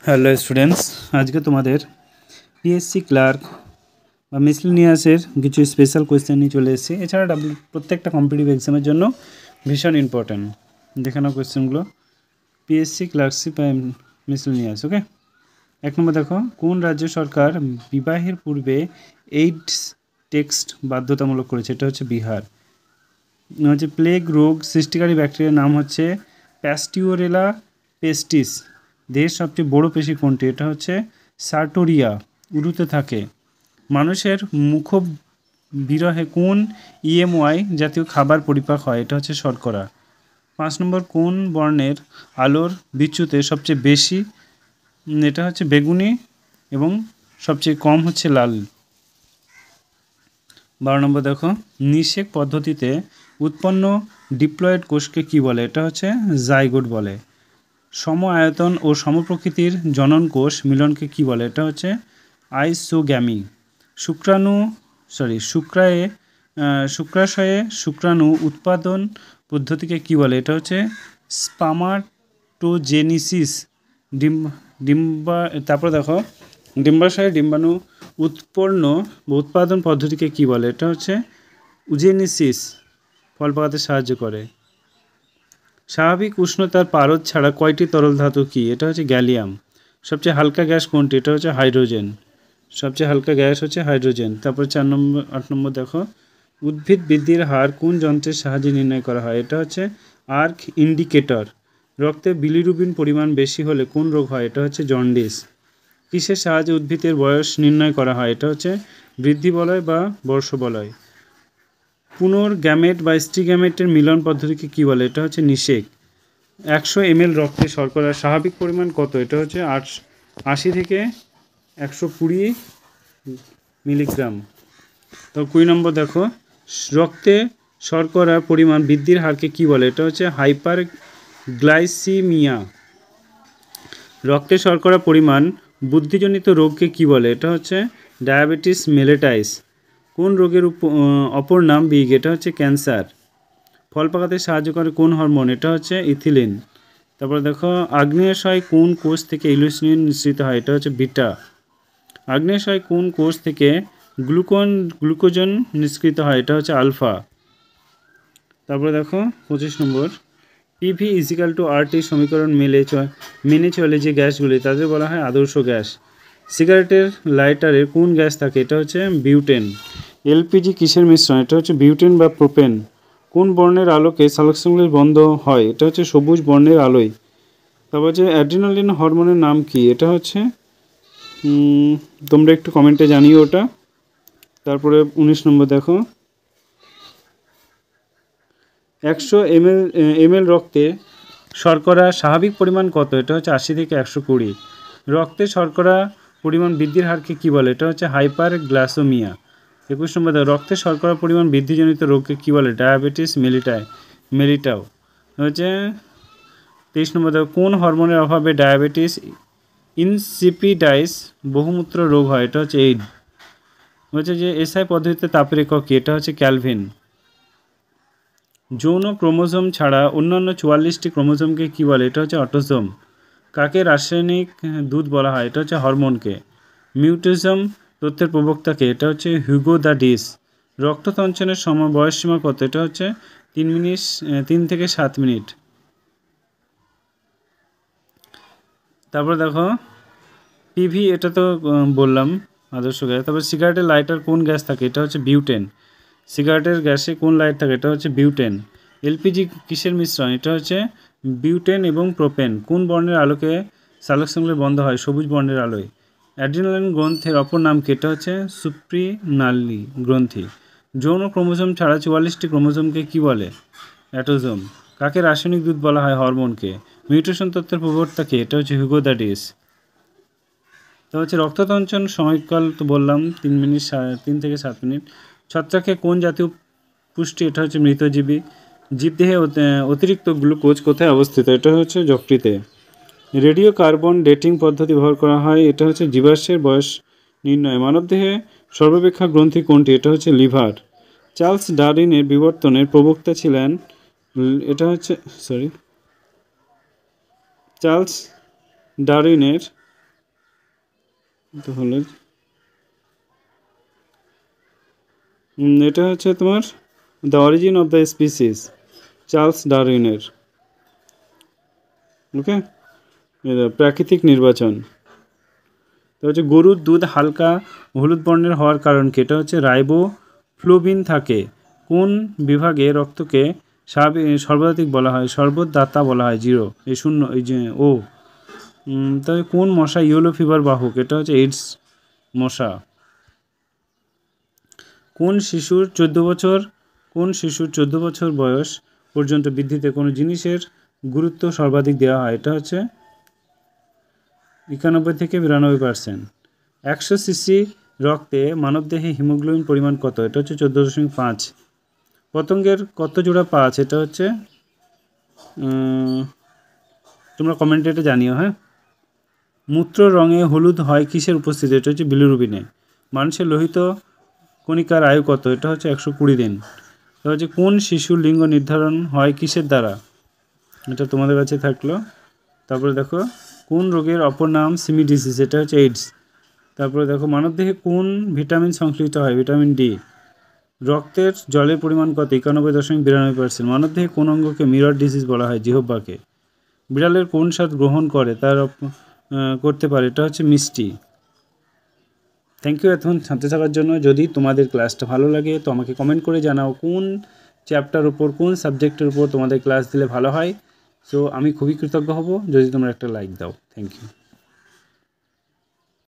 Hello students, আজকে তোমাদের PSC clerk বা মিসলেনিয়াসের কিছু স্পেশাল কোয়েশ্চেন নিয়ে চলে এসেছি। এছাড়া প্রত্যেকটা কম্পিটিটিভ এক্সামের জন্য ভীষণ ইম্পর্ট্যান্ট। দেখে নাও কোয়েশ্চেনগুলো। PSC clerkship miscellaneous. Okay, 1 number দেখো, কোন রাজ্য সরকার বিবাহের পূর্বে এইডস টেস্ট বাধ্যতামূলক করেছে? এটা হচ্ছে বিহার। হচ্ছে প্লেগ রোগ সৃষ্টিকারী ব্যাকটেরিয়ার নাম হচ্ছে প্যাস্টিওরেলা পেস্টিস। দেহের সবচেয়ে বড় পেশি কোনটি? এটা হচ্ছে সার্টোরিয়া, উরুতে থাকে। মানুষের মুখ বিরহে কোন ইএমওয়াই জাতীয় খাবার পরিপাক হয়? এটা হচ্ছে শর্করা। 5 নম্বর, কোন বর্ণের আলোর বিচ্যুতে সবচেয়ে বেশি? এটা হচ্ছে বেগুনি এবং সবচেয়ে কম হচ্ছে লাল। 12 নম্বর দেখো, নিষেক পদ্ধতিতে উৎপন্ন ডিপ্লয়েড কোষকে কি বলে? এটা হচ্ছে জাইগোট বলে। সম আয়তন ও সমপ্রকৃতির জনন কোষ মিলনকে কি বলে? এটা হচ্ছে আইসোগ্যামি। শুক্রাশয়ে শুক্রাণু উৎপাদন পদ্ধতিকে কি বলে? এটা হচ্ছে স্পামাটোজেনিসিস। তারপর দেখো, ডিম্বাশয়ে ডিম্বাণু উৎপাদন পদ্ধতিকে কি বলে? এটা হচ্ছে উজেনিসিস। ফল পাকাতে সাহায্য করে। স্বাভাবিক উষ্ণতার পারদ ছাড়া কয়টি তরল ধাতু কি? এটা হচ্ছে গ্যালিয়াম। সবচেয়ে হালকা গ্যাস কোনটি? এটা হচ্ছে হাইড্রোজেন। সবচেয়ে হালকা গ্যাস হচ্ছে হাইড্রোজেন। তারপর 8 নম্বর দেখো, উদ্ভিদ বৃদ্ধির হার কোন যন্ত্রের সাহায্যে নির্ণয় করা হয়? এটা হচ্ছে আর্ক ইন্ডিকেটর। রক্তে বিলিরুবিন পরিমাণ বেশি হলে কোন রোগ হয়? এটা হচ্ছে জন্ডিস। কিসের সাহায্যে উদ্ভিদের বয়স নির্ণয় করা হয়? এটা হচ্ছে বৃদ্ধি বলয় বা বর্ষ বলয়। পুনর্গ্যামেট বা স্ত্রী গ্যামেটের মিলন পদ্ধতিকে কী বলে? এটা হচ্ছে নিষেক। 100 ml রক্তে শর্করার স্বাভাবিক পরিমাণ কত? এটা হচ্ছে 80 থেকে 120 মিলিগ্রাম। তো 20 নম্বর দেখো, রক্তে শর্করার পরিমাণ বৃদ্ধির হারকে কী বলে? এটা হচ্ছে হাইপার গ্লাইসিমিয়া। রক্তে শর্করা পরিমাণ বুদ্ধিজনিত রোগকে কী বলে? এটা হচ্ছে ডায়াবেটিস মেলিটাইস। কোন রোগের অপর নাম বিগ? এটা হচ্ছে ক্যান্সার। ফল পাকাতে সাহায্য করে কোন হরমোন? এটা হচ্ছে ইথিলিন। তারপর দেখো, আগ্নেয়াশয় কোন কোষ থেকে ইলিউসিন নিঃসৃত হয়? এটা হচ্ছে বিটা। আগ্নেয়াশয় কোন কোষ থেকে গ্লুকোজন নিষ্কৃত হয়? এটা হচ্ছে আলফা। তারপরে দেখো 25 নম্বর, পিভি ইজিক্যাল টু আরটি সমীকরণ মেনে চলে যে গ্যাসগুলি তাদের বলা হয় আদর্শ গ্যাস। সিগারেটের লাইটারে কোন গ্যাস থাকে? এটা হচ্ছে বিউটেন। এলপিজি কিসের মিশ্রণ? এটা হচ্ছে বিউটেন বা প্রোপেন। কোন বর্ণের আলোকে সালোকসংশ্লেষ বন্ধ হয়? এটা হচ্ছে সবুজ বর্ণের আলোয়। তারপর হচ্ছে অ্যাড্রিনালিন হরমোনের নাম কি? এটা হচ্ছে তোমরা একটু কমেন্টে জানিও ওটা। তারপরে 19 নম্বর দেখো, 100 ml রক্তে শর্করা স্বাভাবিক পরিমাণ কত? এটা হচ্ছে 80 থেকে 120। রক্তে শর্করা পরিমাণ বৃদ্ধির হারকে কী বলে? এটা হচ্ছে হাইপার গ্লাইসেমিয়া। 21 নম্বর দেখো, রক্তে শর্করা পরিমাণ বৃদ্ধিজনিত রোগকে কী বলে? ডায়াবেটিস মেলিটাও। হচ্ছে 23 নম্বর দেখো, কোন হরমোনের অভাবে ডায়াবেটিস ইনসিপিডাইস বহুমূত্র রোগ হয়? এটা হচ্ছে এইড। হচ্ছে যে এসআই পদ্ধতিতে তাপের একক কি? এটা হচ্ছে ক্যালভিন। যৌন ক্রোমোজোম ছাড়া অন্যান্য 44টি ক্রোমোজোমকে কী বলে? এটা হচ্ছে অটোজোম। কাকে রাসায়নিক দূত বলা হয়? এটা হচ্ছে হরমোনকে। মিউটিজম তথ্যের প্রবক্তাকে? এটা হচ্ছে হিউগো দ্য ডিস। রক্ততঞ্চনের সময় বয়সসীমা কত? এটা হচ্ছে 3 থেকে 7 মিনিট। তারপর দেখো, পিভি এটা তো বললাম আদর্শ গ্যাস। তারপর সিগারেটের লাইটার কোন গ্যাস থাকে? এটা হচ্ছে বিউটেন। সিগারেটের গ্যাসে কোন লাইট থাকে? এটা হচ্ছে বিউটেন। এলপিজি কিসের মিশ্রণ? এটা হচ্ছে বিউটেন এবং প্রোপেন। কোন বর্ণের আলোকে সালোকসংশ্লেষ বন্ধ হয়? সবুজ বর্ণের আলোয়। অ্যাড্রিনালিন গ্রন্থের অপর নাম কি? এটা হচ্ছে সুপ্রিনালি গ্রন্থি। যৌন ক্রোমোজোম ছাড়া 44টি ক্রোমোজোমকে কী বলে? অটোজোম। কাকে রাসায়নিক দূত বলা হয়? হরমোনকে। মিউটেশন তত্ত্বের প্রবর্তক কে? এটা হচ্ছে হিউগো দ্য ডিস। তো হচ্ছে রক্ততঞ্চন সময়কাল তো বললাম 3 থেকে 7 মিনিট। ছত্রাকে কোন জাতীয় পুষ্টি? এটা হচ্ছে মৃতজীবী। জীবদেহে অতিরিক্ত গ্লুকোজ কোথায় অবস্থিত? এটা হচ্ছে যকৃতে। রেডিও কার্বন ডেটিং পদ্ধতি ব্যবহার করা হয়। এটা হচ্ছে জীবাশ্মের বয়স নির্ণয়। মানবদেহে সর্বাপেক্ষা গ্রন্থি কোনটি? এটা হচ্ছে লিভার। চার্লস ডারউইনের বিবর্তনের প্রবক্তা ছিলেন চার্লস ডারউইনের তাহলে এটা হচ্ছে তোমার the origin of the species, Charles ডারউইনের। ওকে, প্রাকৃতিক নির্বাচন। তো হচ্ছে গরুর দুধ হালকা হলুদ বর্ণের হওয়ার কারণ কি? এটা হচ্ছে রাইবোফ্লোবিন থাকে। কোন বিভাগে রক্তকে সর্বাধিক বলা হয়? সর্বদাতা বলা হয়, 0 এই 0 এই যে ও। তবে কোন মশা ইয়েলো ফিভার বাহক? এটা হচ্ছে এইডস মশা। কোন শিশুর 14 বছর বয়স পর্যন্ত বৃদ্ধিতে কোনো জিনিসের গুরুত্ব সর্বাধিক দেওয়া হয়? এটা হচ্ছে 91 থেকে 92%। 100 সিসি রক্তে মানবদেহে হিমোগ্লোবিন পরিমাণ কত? এটা হচ্ছে 14.5। পতঙ্গের কত জোড়া পা আছে? এটা হচ্ছে তোমরা কমেন্টে এটা জানিও। হ্যাঁ, মূত্র রঙে হলুদ হয় কিসের উপস্থিতি? এটা হচ্ছে বিলিরুবিনে। মানুষের লোহিত কণিকার আয়ু কত? এটা হচ্ছে 120 দিন। এটা হচ্ছে কোন শিশুর লিঙ্গ নির্ধারণ হয় কিসের দ্বারা? এটা তোমাদের কাছে থাকলো। তারপরে দেখো কোন রোগের অপর নাম সিমি ডিজিজ? এটা হচ্ছে এইডস। তারপরে দেখো মানবদেহে কোন ভিটামিন সংশ্লিষ্ট হয়? Vitamin D. রক্তের জলের পরিমাণ কত? 91.92%। মানবদেহে কোন অঙ্গকে মিরর ডিজিজ বলা হয়? জিহ্বাকে। বিড়ালের কোন স্বাদ গ্রহণ করে করতে পারে? এটা হচ্ছে মিষ্টি। থ্যাংক ইউ এতক্ষণ সাথে থাকার জন্য। যদি তোমাদের ক্লাসটা ভালো লাগে তো আমাকে কমেন্ট করে জানাও কোন চ্যাপ্টার উপর, কোন সাবজেক্টের উপর তোমাদের ক্লাস দিলে ভালো হয়। সো আমি খুবই কৃতজ্ঞ হব যদি তোমরা একটা লাইক দাও। Thank you.